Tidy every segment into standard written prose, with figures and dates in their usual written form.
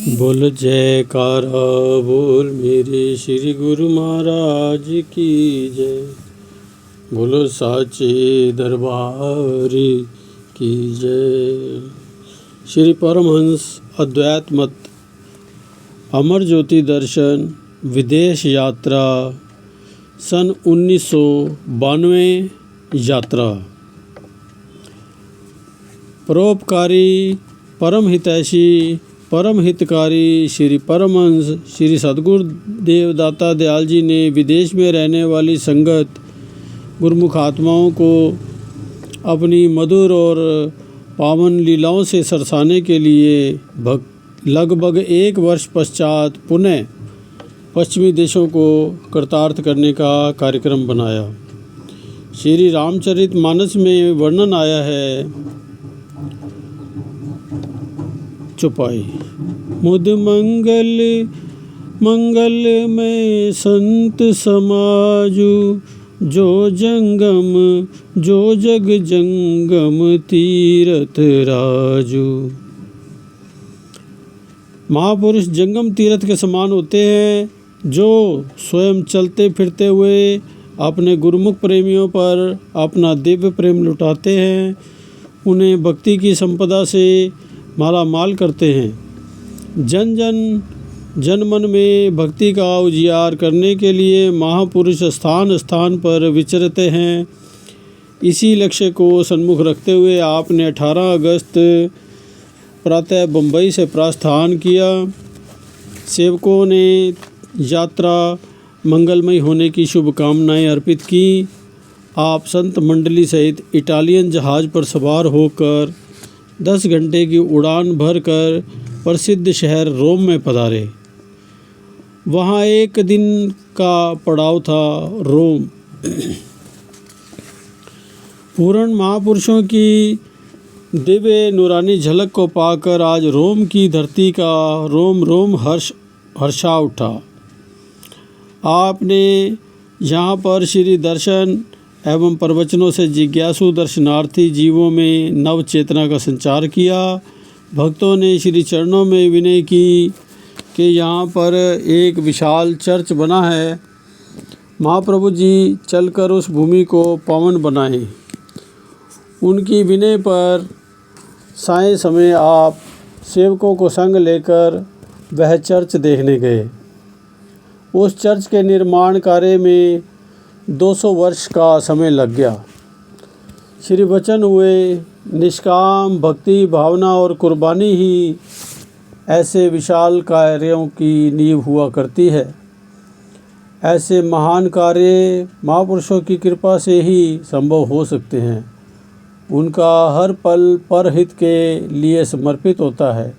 बोल जयकारा बोल मेरे श्री गुरु महाराज की जय। बोलो साचे दरबार की जय। श्री परमहंस अद्वैत मत अमर ज्योति दर्शन विदेश यात्रा सन 1992 यात्रा। परोपकारी परम हितैषी परम हितकारी श्री परमहंस श्री सद्गुरु देवदाता दयाल जी ने विदेश में रहने वाली संगत गुरुमुख आत्माओं को अपनी मधुर और पावन लीलाओं से सरसाने के लिए लगभग 1 वर्ष पश्चात पुनः पश्चिमी देशों को कृतार्थ करने का कार्यक्रम बनाया। श्री रामचरितमानस में वर्णन आया है। चौपाई। मुद मंगल में संत समाजु, जो जग जंगम तीरथ राजू। महापुरुष जंगम तीर्थ के समान होते हैं, जो स्वयं चलते फिरते हुए अपने गुरुमुख प्रेमियों पर अपना दिव्य प्रेम लुटाते हैं, उन्हें भक्ति की संपदा से माला माल करते हैं। जन मन में भक्ति का उजियार करने के लिए महापुरुष स्थान स्थान पर विचरते हैं। इसी लक्ष्य को सन्मुख रखते हुए आपने 18 अगस्त प्रातः बम्बई से प्रस्थान किया। सेवकों ने यात्रा मंगलमय होने की शुभकामनाएं अर्पित की। आप संत मंडली सहित इटालियन जहाज़ पर सवार होकर 10 घंटे की उड़ान भरकर प्रसिद्ध शहर रोम में पधारे। वहाँ 1 दिन का पड़ाव था। रोम पूर्ण महापुरुषों की दिव्य नूरानी झलक को पाकर आज रोम की धरती का रोम हर्षा उठा। आपने यहाँ पर श्री दर्शन एवं प्रवचनों से जिज्ञासु दर्शनार्थी जीवों में नव चेतना का संचार किया। भक्तों ने श्री चरणों में विनय की कि यहाँ पर एक विशाल चर्च बना है। महाप्रभु जी चलकर उस भूमि को पावन बनाएं। उनकी विनय पर साय समय आप सेवकों को संग लेकर वह चर्च देखने गए। उस चर्च के निर्माण कार्य में 200 वर्ष का समय लग गया। श्री वचन हुए, निष्काम भक्ति भावना और कुर्बानी ही ऐसे विशाल कार्यों की नींव हुआ करती है। ऐसे महान कार्य महापुरुषों की कृपा से ही संभव हो सकते हैं। उनका हर पल परहित के लिए समर्पित होता है।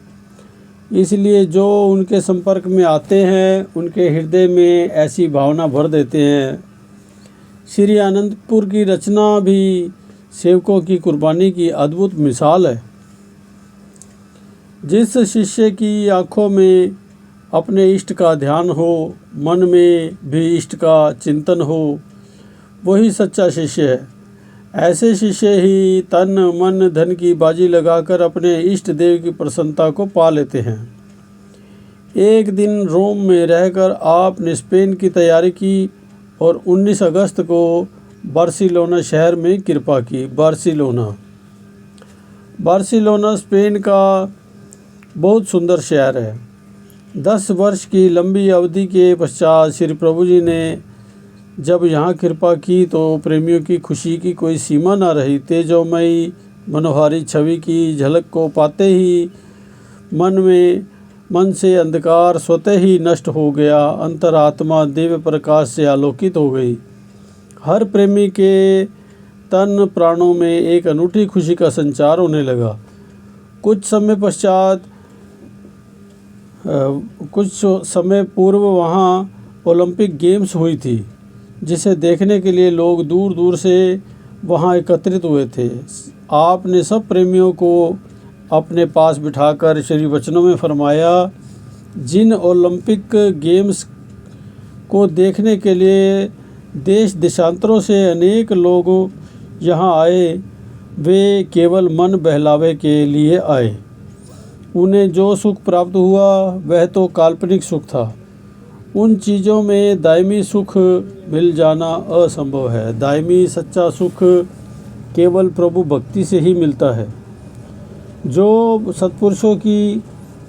इसलिए जो उनके संपर्क में आते हैं, उनके हृदय में ऐसी भावना भर देते हैं। श्री आनंदपुर की रचना भी सेवकों की कुर्बानी की अद्भुत मिसाल है। जिस शिष्य की आँखों में अपने इष्ट का ध्यान हो, मन में भी इष्ट का चिंतन हो, वही सच्चा शिष्य है। ऐसे शिष्य ही तन मन धन की बाजी लगाकर अपने इष्ट देव की प्रसन्नता को पा लेते हैं। एक दिन रोम में रहकर आपने स्पेन की तैयारी की और 19 अगस्त को बार्सिलोना शहर में कृपा की। बार्सिलोना स्पेन का बहुत सुंदर शहर है। 10 वर्ष की लंबी अवधि के पश्चात श्री प्रभु जी ने जब यहाँ कृपा की तो प्रेमियों की खुशी की कोई सीमा न रही। तेजोमयी मनोहारी छवि की झलक को पाते ही मन से अंधकार स्वतः ही नष्ट हो गया। अंतरात्मा दिव्य प्रकाश से आलोकित हो गई। हर प्रेमी के तन प्राणों में एक अनूठी खुशी का संचार होने लगा। कुछ समय पूर्व वहाँ ओलंपिक गेम्स हुई थी, जिसे देखने के लिए लोग दूर दूर से वहाँ एकत्रित हुए थे। आपने सब प्रेमियों को अपने पास बिठाकर श्री वचनों में फरमाया, जिन ओलंपिक गेम्स को देखने के लिए देश देशांतरों से अनेक लोग यहाँ आए, वे केवल मन बहलावे के लिए आए। उन्हें जो सुख प्राप्त हुआ वह तो काल्पनिक सुख था। उन चीज़ों में दायमी सुख मिल जाना असंभव है। दायमी सच्चा सुख केवल प्रभु भक्ति से ही मिलता है। जो सत्पुरुषों की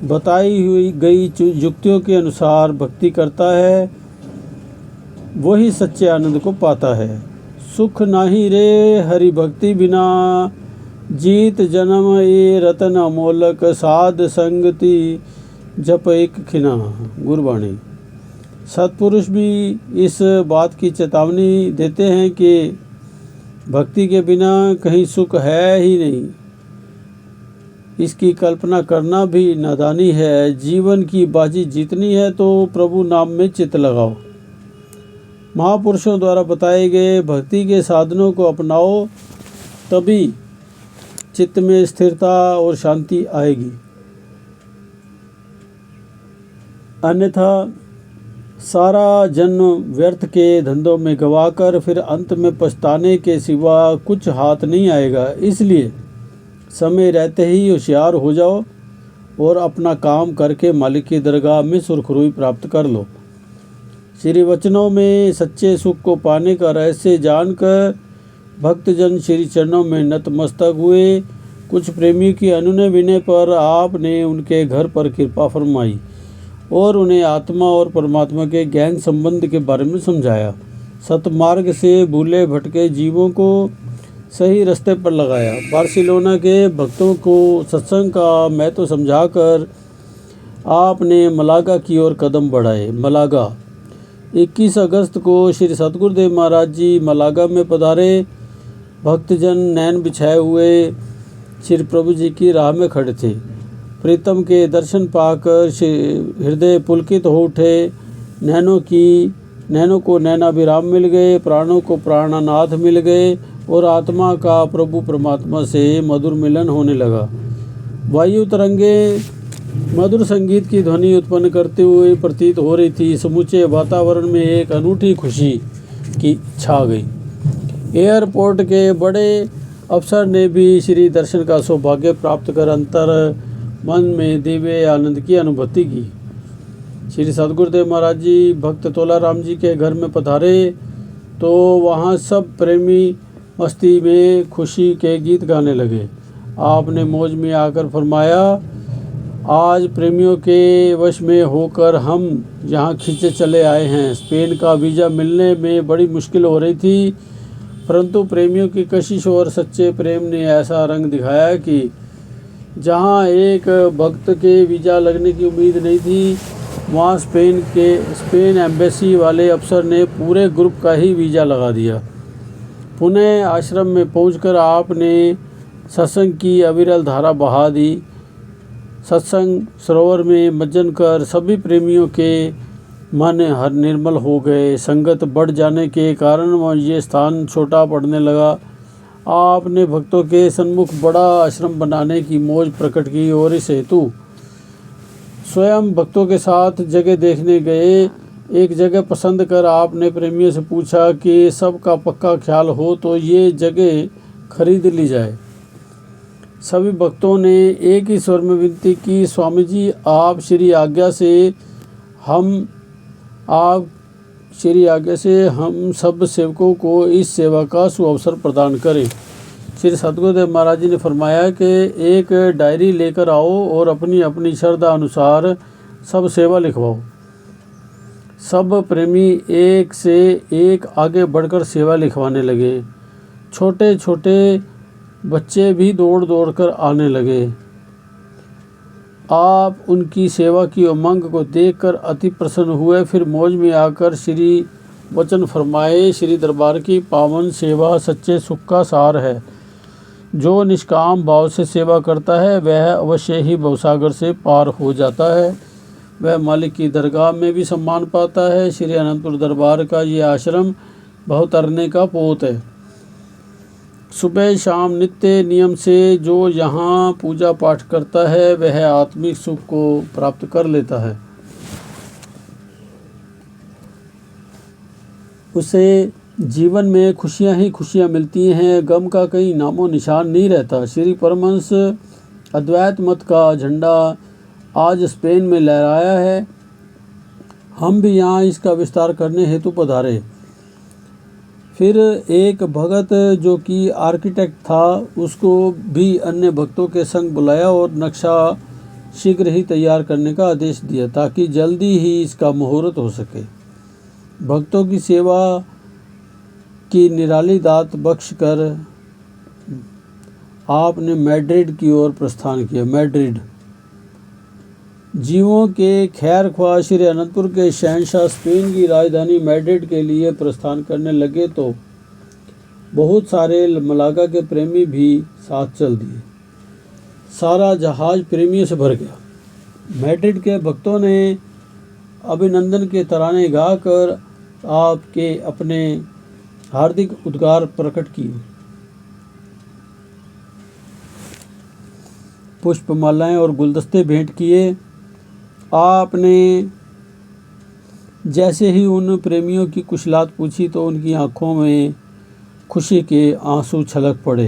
बताई हुई गई युक्तियों के अनुसार भक्ति करता है वही सच्चे आनंद को पाता है। सुख नाही रे हरि भक्ति बिना, जीत जन्म ये रतन अमोलक, साध संगति जप एक खिना। गुरबाणी। सत्पुरुष भी इस बात की चेतावनी देते हैं कि भक्ति के बिना कहीं सुख है ही नहीं। इसकी कल्पना करना भी नादानी है। जीवन की बाजी जीतनी है तो प्रभु नाम में चित्त लगाओ। महापुरुषों द्वारा बताए गए भक्ति के साधनों को अपनाओ, तभी चित्त में स्थिरता और शांति आएगी। अन्यथा सारा जन्म व्यर्थ के धंधों में गवाकर फिर अंत में पछताने के सिवा कुछ हाथ नहीं आएगा। इसलिए समय रहते ही होशियार हो जाओ और अपना काम करके मालिक की दरगाह में सुरखरुई प्राप्त कर लो। श्री वचनों में सच्चे सुख को पाने का रहस्य जानकर भक्तजन श्री चरणों में नतमस्तक हुए। कुछ प्रेमियों की अनुनय विनय पर आपने उनके घर पर कृपा फरमाई और उन्हें आत्मा और परमात्मा के ज्ञान संबंध के बारे में समझाया। सतमार्ग से भूले भटके जीवों को सही रास्ते पर लगाया। बार्सिलोना के भक्तों को सत्संग का महत्व समझाकर आपने मलागा की ओर कदम बढ़ाए। मलागा 21 अगस्त को श्री सतगुरुदेव महाराज जी मलागा में पधारे। भक्तजन नैन बिछाए हुए श्री प्रभु जी की राह में खड़े थे। प्रीतम के दर्शन पाकर हृदय पुलकित हो उठे। नैनों को नैनाभिराम मिल गए, प्राणों को प्राणनाथ मिल गए और आत्मा का प्रभु परमात्मा से मधुर मिलन होने लगा। वायु तरंगे मधुर संगीत की ध्वनि उत्पन्न करते हुए प्रतीत हो रही थी। समूचे वातावरण में एक अनूठी खुशी की छा गई। एयरपोर्ट के बड़े अफसर ने भी श्री दर्शन का सौभाग्य प्राप्त कर अंतर मन में दिव्य आनंद की अनुभूति की। श्री सतगुरुदेव महाराज जी भक्त तोलाराम जी के घर में पधारे तो वहाँ सब प्रेमी मस्ती में खुशी के गीत गाने लगे। आपने मौज में आकर फरमाया, आज प्रेमियों के वश में होकर हम यहाँ खींचे चले आए हैं। स्पेन का वीज़ा मिलने में बड़ी मुश्किल हो रही थी, परंतु प्रेमियों की कशिश और सच्चे प्रेम ने ऐसा रंग दिखाया कि जहाँ एक भक्त के वीज़ा लगने की उम्मीद नहीं थी, वहाँ स्पेन एम्बेसी वाले अफसर ने पूरे ग्रुप का ही वीज़ा लगा दिया। पुनः आश्रम में पहुंचकर आपने सत्संग की अविरल धारा बहा दी। सत्संग सरोवर में मज्जन कर सभी प्रेमियों के मन हर निर्मल हो गए। संगत बढ़ जाने के कारण ये स्थान छोटा पड़ने लगा। आपने भक्तों के सन्मुख बड़ा आश्रम बनाने की मौज प्रकट की और इस हेतु स्वयं भक्तों के साथ जगह देखने गए। एक जगह पसंद कर आपने प्रेमियों से पूछा कि सबका पक्का ख्याल हो तो ये जगह खरीद ली जाए। सभी भक्तों ने एक ही स्वर में विनती की, स्वामी जी आप श्री आज्ञा से हम सब सेवकों को इस सेवा का सुअवसर प्रदान करें। श्री सतगुरुदेव महाराज जी ने फरमाया कि एक डायरी लेकर आओ और अपनी अपनी श्रद्धा अनुसार सब सेवा लिखवाओ। सब प्रेमी एक से एक आगे बढ़कर सेवा लिखवाने लगे। छोटे छोटे बच्चे भी दौड़ दौड़ कर आने लगे। आप उनकी सेवा की उमंग को देखकर अति प्रसन्न हुए। फिर मौज में आकर श्री वचन फरमाए, श्री दरबार की पावन सेवा सच्चे सुख का सार है। जो निष्काम भाव से सेवा करता है वह अवश्य ही भवसागर से पार हो जाता है। वह मालिक की दरगाह में भी सम्मान पाता है। श्री अनंतपुर दरबार का ये आश्रम बहुतरने का पोत है। सुबह शाम नित्य नियम से जो यहाँ पूजा पाठ करता है वह आत्मिक सुख को प्राप्त कर लेता है। उसे जीवन में खुशियाँ ही खुशियाँ मिलती हैं। गम का कहीं नामो निशान नहीं रहता। श्री परमहंस अद्वैत मत का झंडा आज स्पेन में लहराया है। हम भी यहाँ इसका विस्तार करने हेतु पधारे। फिर एक भगत जो कि आर्किटेक्ट था, उसको भी अन्य भक्तों के संग बुलाया और नक्शा शीघ्र ही तैयार करने का आदेश दिया ताकि जल्दी ही इसका मुहूर्त हो सके। भक्तों की सेवा की निराली दात बख्श कर आपने मैड्रिड की ओर प्रस्थान किया। मैड्रिड जीवों के खैर ख्वाह श्री अनंतपुर के शहंशाह स्पेन की राजधानी मैड्रिड के लिए प्रस्थान करने लगे तो बहुत सारे मलागा के प्रेमी भी साथ चल दिए। सारा जहाज प्रेमियों से भर गया। मैड्रिड के भक्तों ने अभिनंदन के तराने गाकर आपके अपने हार्दिक उद्गार प्रकट किए। पुष्पमालाएं और गुलदस्ते भेंट किए। आपने जैसे ही उन प्रेमियों की कुशलात पूछी तो उनकी आंखों में खुशी के आंसू छलक पड़े।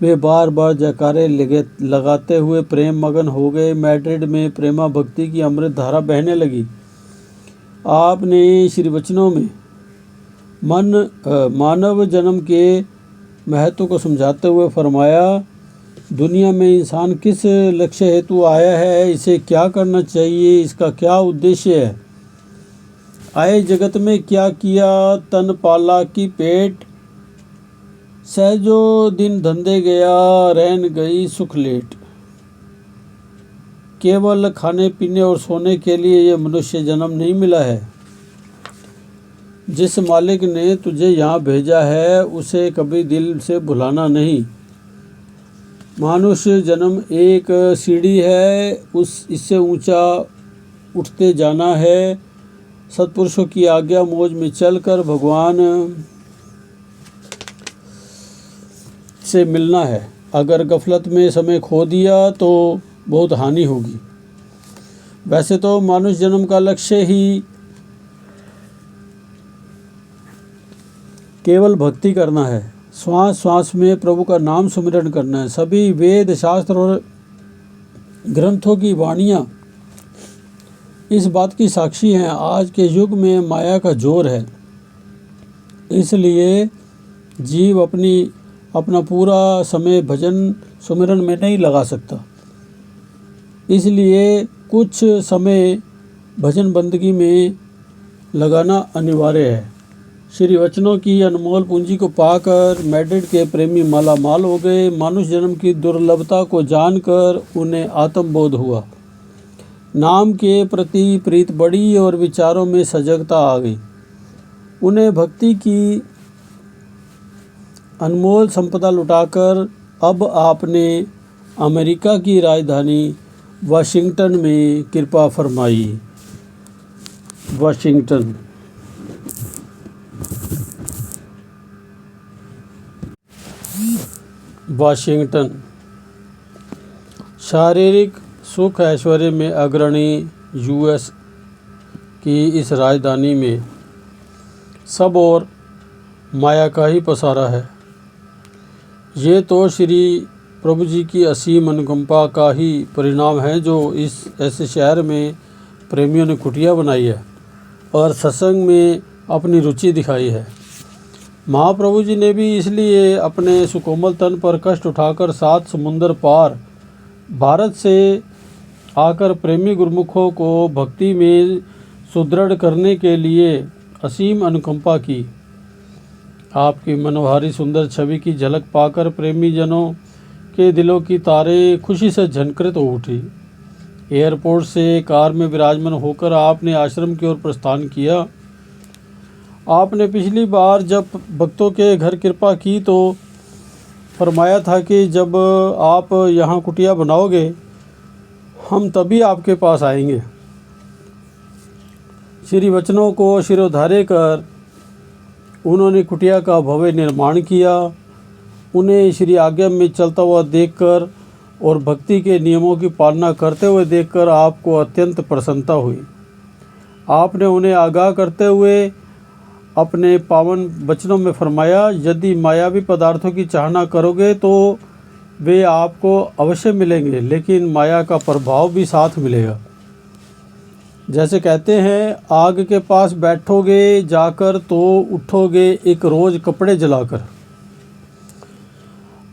वे बार बार जयकारे लगाते हुए प्रेम मगन हो गए। मैड्रिड में प्रेमा भक्ति की अमृत धारा बहने लगी। आपने श्री वचनों में मानव जन्म के महत्व को समझाते हुए फरमाया, दुनिया में इंसान किस लक्ष्य हेतु आया है, इसे क्या करना चाहिए, इसका क्या उद्देश्य है, आए जगत में क्या किया, तन पाला की पेट, सहजो दिन धंधे गया, रहन गई सुख लेट। केवल खाने पीने और सोने के लिए यह मनुष्य जन्म नहीं मिला है। जिस मालिक ने तुझे यहाँ भेजा है उसे कभी दिल से भुलाना नहीं। मनुष्य जन्म एक सीढ़ी है, इससे ऊंचा उठते जाना है। सत्पुरुषों की आज्ञा मौज में चलकर भगवान से मिलना है। अगर गफलत में समय खो दिया तो बहुत हानि होगी। वैसे तो मनुष्य जन्म का लक्ष्य ही केवल भक्ति करना है, श्वास श्वास में प्रभु का नाम सुमिरन करना है। सभी वेद शास्त्र और ग्रंथों की वाणियाँ इस बात की साक्षी हैं। आज के युग में माया का जोर है, इसलिए जीव अपना पूरा समय भजन सुमिरन में नहीं लगा सकता। इसलिए कुछ समय भजन बंदगी में लगाना अनिवार्य है। श्री वचनों की अनमोल पूंजी को पाकर मैड्रिड के प्रेमी माला माल हो गए। मानुष जन्म की दुर्लभता को जानकर उन्हें आत्मबोध हुआ। नाम के प्रति प्रीत बढ़ी और विचारों में सजगता आ गई। उन्हें भक्ति की अनमोल संपदा लुटाकर अब आपने अमेरिका की राजधानी वाशिंगटन में कृपा फरमाई। वाशिंगटन शारीरिक सुख ऐश्वर्य में अग्रणी यूएस की इस राजधानी में सब और माया का ही पसारा है। ये तो श्री प्रभु जी की असीम अनुकंपा का ही परिणाम है जो इस ऐसे शहर में प्रेमियों ने कुटिया बनाई है और सत्संग में अपनी रुचि दिखाई है। महाप्रभु जी ने भी इसलिए अपने सुकोमल तन पर कष्ट उठाकर 7 समुंदर पार भारत से आकर प्रेमी गुरुमुखों को भक्ति में सुदृढ़ करने के लिए असीम अनुकंपा की। आपकी मनोहारी सुंदर छवि की झलक पाकर प्रेमी जनों के दिलों की तारें खुशी से झनकृत हो उठी। एयरपोर्ट से कार में विराजमान होकर आपने आश्रम की ओर प्रस्थान किया। आपने पिछली बार जब भक्तों के घर कृपा की तो फरमाया था कि जब आप यहाँ कुटिया बनाओगे हम तभी आपके पास आएंगे। श्री वचनों को शिरोधार्य कर उन्होंने कुटिया का भव्य निर्माण किया। उन्हें श्री आज्ञा में चलता हुआ देखकर और भक्ति के नियमों की पालना करते हुए देखकर आपको अत्यंत प्रसन्नता हुई। आपने उन्हें आगाह करते हुए अपने पावन वचनों में फरमाया, यदि मायावी पदार्थों की चाहना करोगे तो वे आपको अवश्य मिलेंगे, लेकिन माया का प्रभाव भी साथ मिलेगा। जैसे कहते हैं, आग के पास बैठोगे जाकर तो उठोगे एक रोज़ कपड़े जलाकर।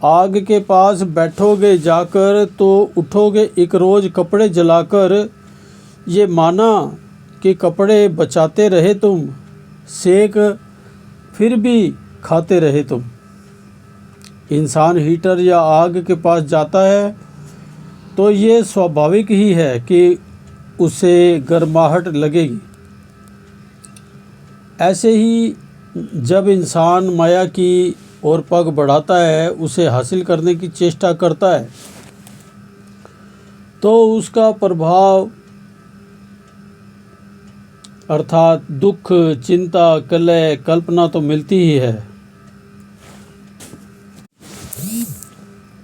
आग के पास बैठोगे जाकर तो उठोगे एक रोज़ कपड़े जलाकर। ये माना कि कपड़े बचाते रहे तुम, सेक फिर भी खाते रहे तुम। इंसान हीटर या आग के पास जाता है तो ये स्वाभाविक ही है कि उसे गर्माहट लगेगी। ऐसे ही जब इंसान माया की ओर पग बढ़ाता है, उसे हासिल करने की चेष्टा करता है, तो उसका प्रभाव अर्थात दुख, चिंता, कलह, कल्पना तो मिलती ही है।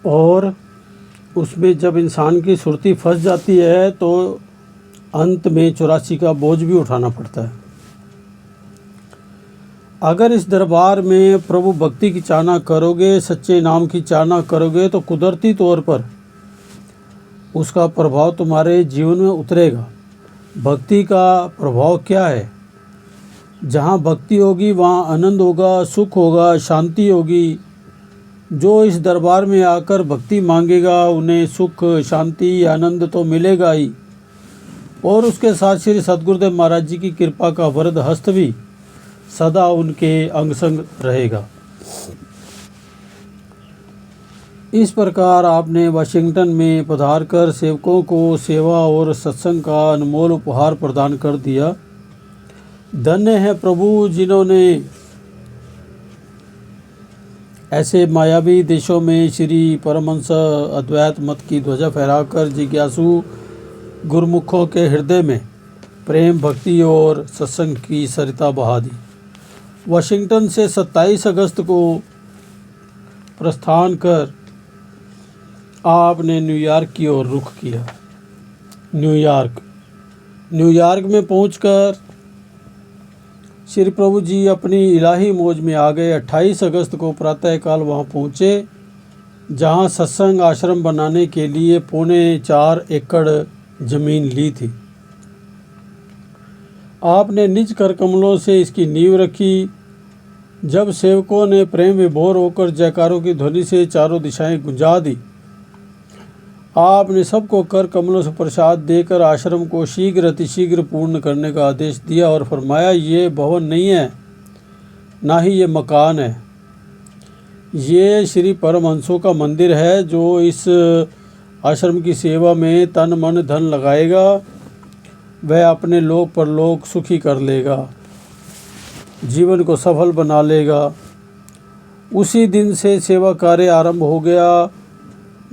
और उसमें जब इंसान की सुरती फंस जाती है तो अंत में 84 का बोझ भी उठाना पड़ता है। अगर इस दरबार में प्रभु भक्ति की चाहना करोगे, सच्चे नाम की चाहना करोगे, तो कुदरती तौर पर उसका प्रभाव तुम्हारे जीवन में उतरेगा। भक्ति का प्रभाव क्या है? जहाँ भक्ति होगी वहाँ आनंद होगा, सुख होगा, शांति होगी। जो इस दरबार में आकर भक्ति मांगेगा उन्हें सुख, शांति, आनंद तो मिलेगा ही, और उसके साथ श्री सद्गुरुदेव महाराज जी की कृपा का वरद हस्त भी सदा उनके अंग संग रहेगा। इस प्रकार आपने वाशिंगटन में पधारकर सेवकों को सेवा और सत्संग का अनमोल उपहार प्रदान कर दिया। धन्य है प्रभु जिन्होंने ऐसे मायावी देशों में श्री परमहंस अद्वैत मत की ध्वजा फहराकर जिज्ञासु गुरुमुखों के हृदय में प्रेम, भक्ति और सत्संग की सरिता बहा दी। वाशिंगटन से 27 अगस्त को प्रस्थान कर आपने न्यूयॉर्क की ओर रुख किया। न्यूयॉर्क में पहुंचकर श्री प्रभु जी अपनी इलाही मौज में आ गए। 28 अगस्त को प्रातःकाल वहां पहुंचे, जहां सत्संग आश्रम बनाने के लिए 4.25 एकड़ जमीन ली थी। आपने निज कर कमलों से इसकी नींव रखी। जब सेवकों ने प्रेम विभोर होकर जयकारों की ध्वनि से चारों दिशाएं गुंजा दी, आपने सबको कर कमलों से प्रसाद देकर आश्रम को शीघ्र अतिशीघ्र पूर्ण करने का आदेश दिया और फरमाया, ये भवन नहीं है, ना ही ये मकान है, ये श्री परमहंसों का मंदिर है। जो इस आश्रम की सेवा में तन मन धन लगाएगा वह अपने लोक परलोक सुखी कर लेगा, जीवन को सफल बना लेगा। उसी दिन से सेवा कार्य आरंभ हो गया।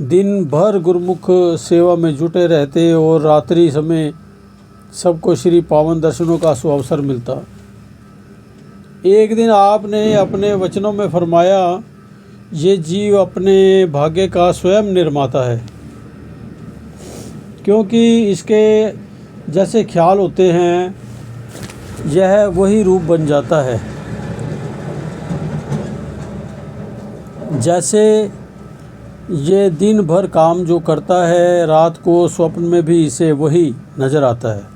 दिन भर गुरुमुख सेवा में जुटे रहते और रात्रि समय सबको श्री पावन दर्शनों का सुअवसर मिलता। एक दिन आपने अपने वचनों में फरमाया, ये जीव अपने भाग्य का स्वयं निर्माता है, क्योंकि इसके जैसे ख्याल होते हैं यह वही रूप बन जाता है। जैसे ये दिन भर काम जो करता है, रात को स्वप्न में भी इसे वही नज़र आता है।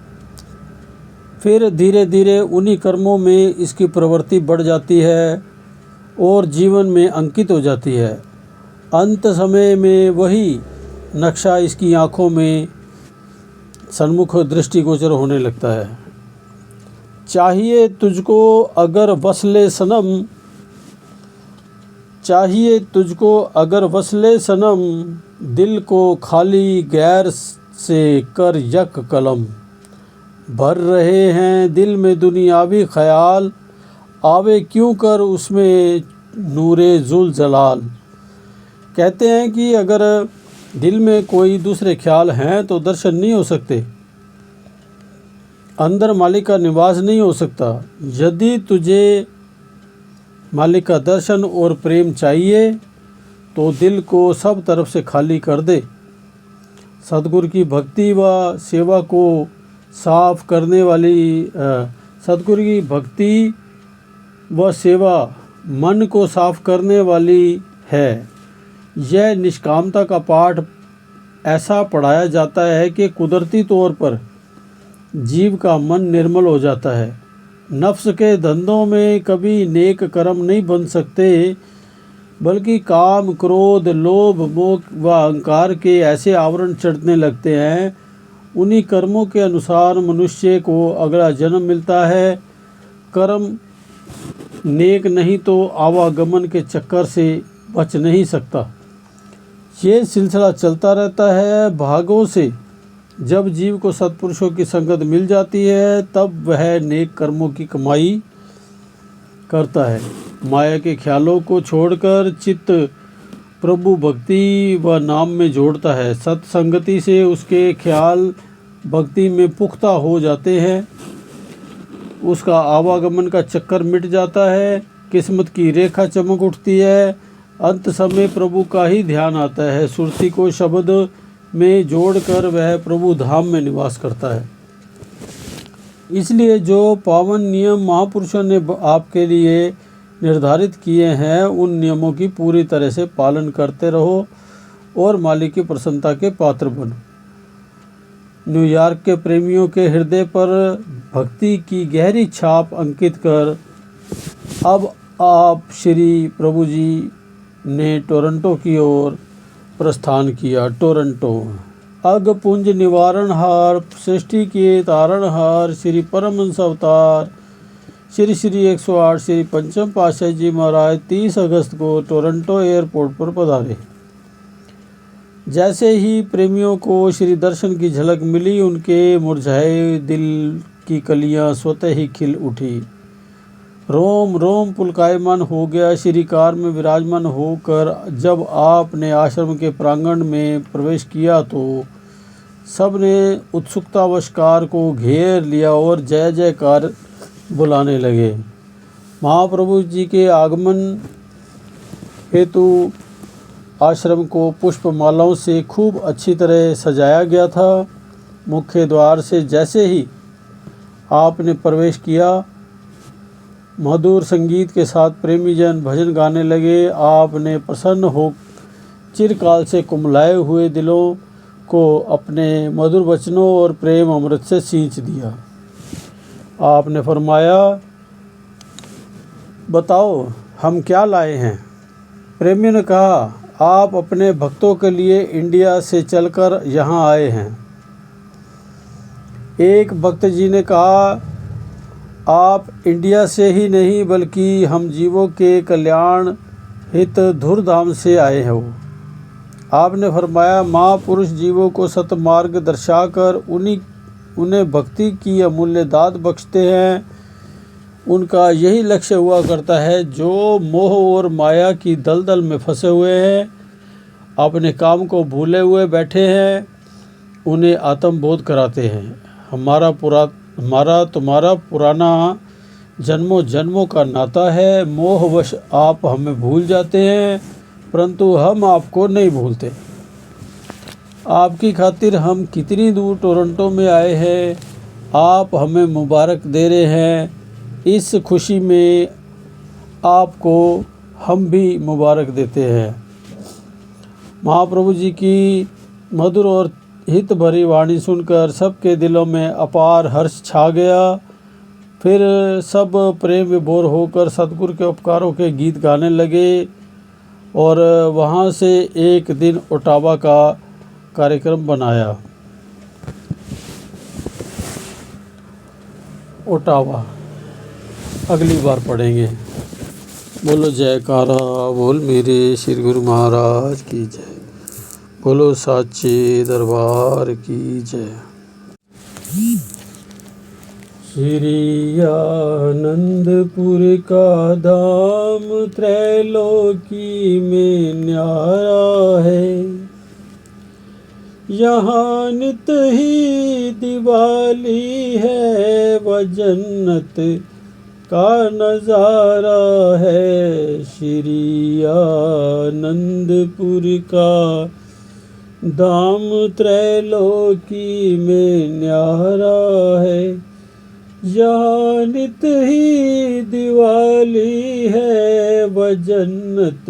फिर धीरे धीरे उन्हीं कर्मों में इसकी प्रवृत्ति बढ़ जाती है और जीवन में अंकित हो जाती है। अंत समय में वही नक्शा इसकी आँखों में सन्मुख दृष्टिगोचर होने लगता है। चाहिए तुझको अगर वसले सनम, चाहिए तुझको अगर वसले सनम, दिल को खाली गैर से कर यक कलम। भर रहे हैं दिल में दुनियावी ख्याल, आवे क्यों कर उसमें नूरे जुल जलाल। कहते हैं कि अगर दिल में कोई दूसरे ख्याल हैं तो दर्शन नहीं हो सकते, अंदर मालिक का निवास नहीं हो सकता। यदि तुझे मालिक का दर्शन और प्रेम चाहिए तो दिल को सब तरफ से खाली कर दे। सद्गुरु की भक्ति व सेवा को साफ करने वाली सद्गुरु की भक्ति व सेवा मन को साफ करने वाली है। यह निष्कामता का पाठ ऐसा पढ़ाया जाता है कि कुदरती तौर पर जीव का मन निर्मल हो जाता है। नफ्स के धंधों में कभी नेक कर्म नहीं बन सकते, बल्कि काम, क्रोध, लोभ, मोह व अहंकार के ऐसे आवरण चढ़ने लगते हैं। उन्हीं कर्मों के अनुसार मनुष्य को अगला जन्म मिलता है। कर्म नेक नहीं तो आवागमन के चक्कर से बच नहीं सकता। ये सिलसिला चलता रहता है। भागों से जब जीव को सत्पुरुषों की संगत मिल जाती है, तब वह नेक कर्मों की कमाई करता है। माया के ख्यालों को छोड़कर चित्त प्रभु भक्ति व नाम में जोड़ता है। सत्संगति से उसके ख्याल भक्ति में पुख्ता हो जाते हैं। उसका आवागमन का चक्कर मिट जाता है। किस्मत की रेखा चमक उठती है। अंत समय प्रभु का ही ध्यान आता है। सुरती को शब्द में जोड़कर वह प्रभु धाम में निवास करता है। इसलिए जो पावन नियम महापुरुषों ने आपके लिए निर्धारित किए हैं, उन नियमों की पूरी तरह से पालन करते रहो और मालिक की प्रसन्नता के पात्र बनो। न्यूयॉर्क के प्रेमियों के हृदय पर भक्ति की गहरी छाप अंकित कर अब आप श्री प्रभु जी ने टोरंटो की ओर प्रस्थान किया। टोरंटो अगपुंज निवारणहार, सृष्टि के तारणहार, श्री परमहंस अवतार श्री 108 श्री पंचम पातशाही जी महाराज 30 अगस्त को टोरंटो एयरपोर्ट पर पधारे। जैसे ही प्रेमियों को श्री दर्शन की झलक मिली, उनके मुरझाए दिल की कलियां स्वतः ही खिल उठी। रोम रोम पुलकायमान हो गया। श्री कार में विराजमान होकर जब आपने आश्रम के प्रांगण में प्रवेश किया तो सबने उत्सुकतावश कार को घेर लिया और जय जयकार बुलाने लगे। महाप्रभु जी के आगमन हेतु आश्रम को पुष्प मालाओं से खूब अच्छी तरह सजाया गया था। मुख्य द्वार से जैसे ही आपने प्रवेश किया, मधुर संगीत के साथ प्रेमी जन भजन गाने लगे। आपने प्रसन्न हो चिरकाल से कुमलाए हुए दिलों को अपने मधुर वचनों और प्रेम अमृत से सींच दिया। आपने फरमाया, बताओ हम क्या लाए हैं। प्रेमी ने कहा, आप अपने भक्तों के लिए इंडिया से चलकर यहाँ आए हैं। एक भक्त जी ने कहा, आप इंडिया से ही नहीं बल्कि हम जीवों के कल्याण हित धुरधाम से आए हो। आपने फरमाया, महापुरुष जीवों को सतमार्ग दर्शाकर उन्हें भक्ति की अमूल्य दात बख्शते हैं। उनका यही लक्ष्य हुआ करता है। जो मोह और माया की दलदल में फंसे हुए हैं, अपने काम को भूले हुए बैठे हैं, उन्हें आत्मबोध कराते हैं। हमारा तुम्हारा पुराना जन्मों जन्मों का नाता है। मोहवश आप हमें भूल जाते हैं, परंतु हम आपको नहीं भूलते। आपकी खातिर हम कितनी दूर टोरंटो में आए हैं। आप हमें मुबारक दे रहे हैं। इस खुशी में आपको हम भी मुबारक देते हैं। महाप्रभु जी की मधुर और हित भरी वाणी सुनकर सबके दिलों में अपार हर्ष छा गया। फिर सब प्रेम विभोर होकर सतगुरु के उपकारों के गीत गाने लगे और वहाँ से एक दिन ओटावा का कार्यक्रम बनाया। ओटावा अगली बार पढ़ेंगे। बोलो जयकारा बोल मेरे श्री गुरु महाराज की जय। बोलो साचे दरबार की जय। श्री आनंदपुर का धाम त्रैलोकी में न्यारा है। यहाँ नित ही दिवाली है व जन्नत का नज़ारा है। श्री आनंदपुर का धाम त्रैलोकी में न्यारा है। यहाँ नित ही दिवाली है व जन्नत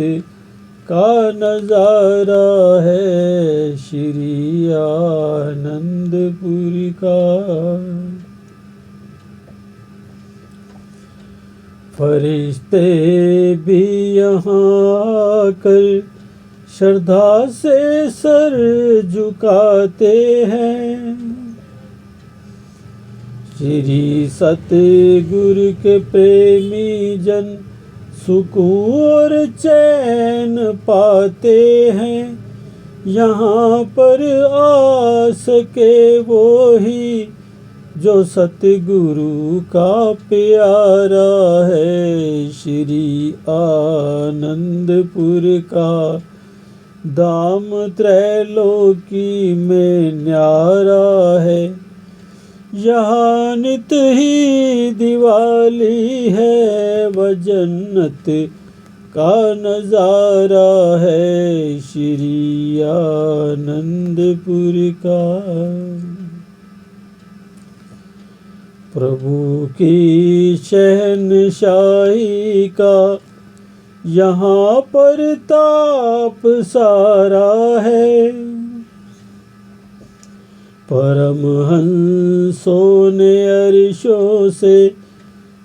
का नजारा है श्री आनंदपुर का। फरिश्ते भी यहाँ कर श्रद्धा से सर झुकाते हैं। श्री सतगुरु के प्रेमी जन सुकून और चैन पाते हैं। यहाँ पर आ सके वो ही जो सतगुरु का प्यारा है श्री आनंदपुर का। धाम त्रैलोकी में न्यारा है। यहाँ नित ही दिवाली है व जन्नत का नजारा है श्री आनंदपुर का। प्रभु की शहनशाही का यहाँ पर ताप सारा है। परमहंसों ने अर्शों से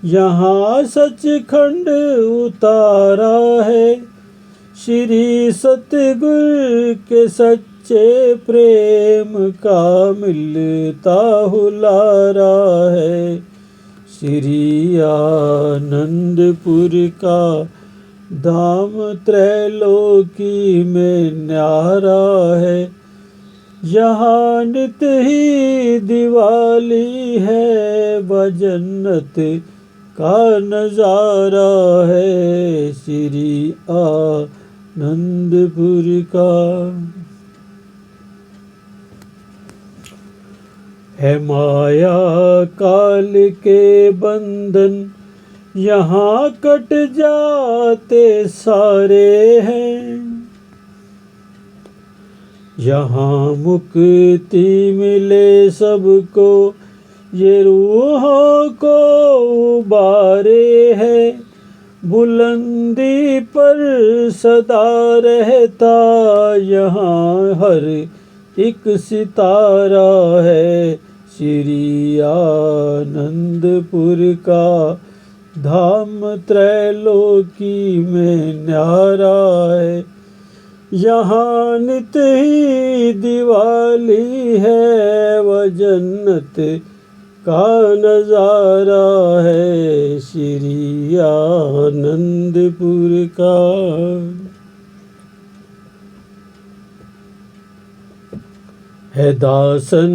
यहाँ सचखंड उतारा है। श्री सतगुरु के सच्चे प्रेम का मिलता हुलारा है श्री आनंदपुर का। धाम त्रैलोकी में न्यारा है। यहाँ नित ही दिवाली है व जन्नत का नजारा है श्री आनंदपुर का। है माया काल के बंधन यहाँ कट जाते सारे हैं। यहाँ मुक्ति मिले सबको ये रूहों को उबारे है। बुलंदी पर सदा रहता यहाँ हर एक सितारा है श्री आनंदपुर का। धाम त्रैलोकी में न्यारा है। यहाँ नित ही दिवाली है व जन्नत का नजारा है श्री आनंदपुर का। है दासन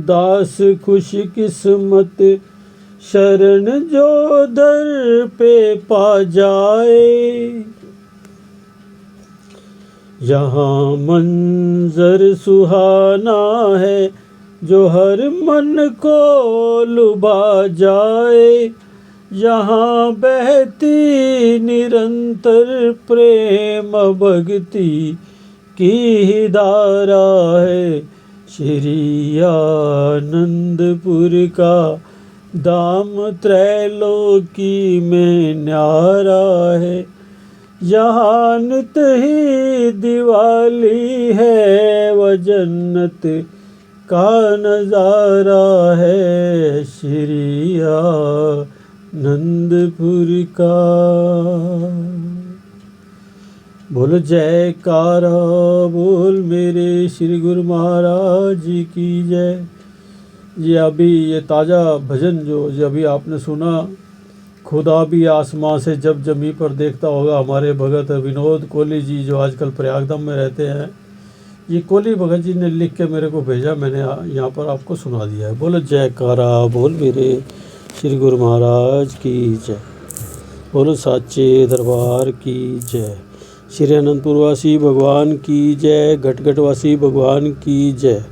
दास खुश किस्मत शरण जो दर पे पा जाए। यहाँ मंजर सुहाना है जो हर मन को लुभा जाए। यहाँ बहती निरंतर प्रेम भक्ति की धारा है श्री आनंदपुर का। धाम त्रैलोकी में न्यारा है। यहाँ नित ही दिवाली है व जन्नत का नजारा है श्री आनंदपुर का। बोल जयकारा बोल मेरे श्री गुरु महाराज जी की जय। ये अभी ये ताज़ा भजन जो अभी आपने सुना, खुदा भी आसमां से जब जमी पर देखता होगा, हमारे भगत विनोद कोहली जी जो आजकल प्रयागधाम में रहते हैं, ये कोहली भगत जी ने लिख के मेरे को भेजा, मैंने यहाँ पर आपको सुना दिया है। बोलो जयकारा बोल मेरे श्री गुरु महाराज की जय। बोलो साचे दरबार की जय। श्री अनंतपुरवासी भगवान की जय। घटघटवासी भगवान की जय।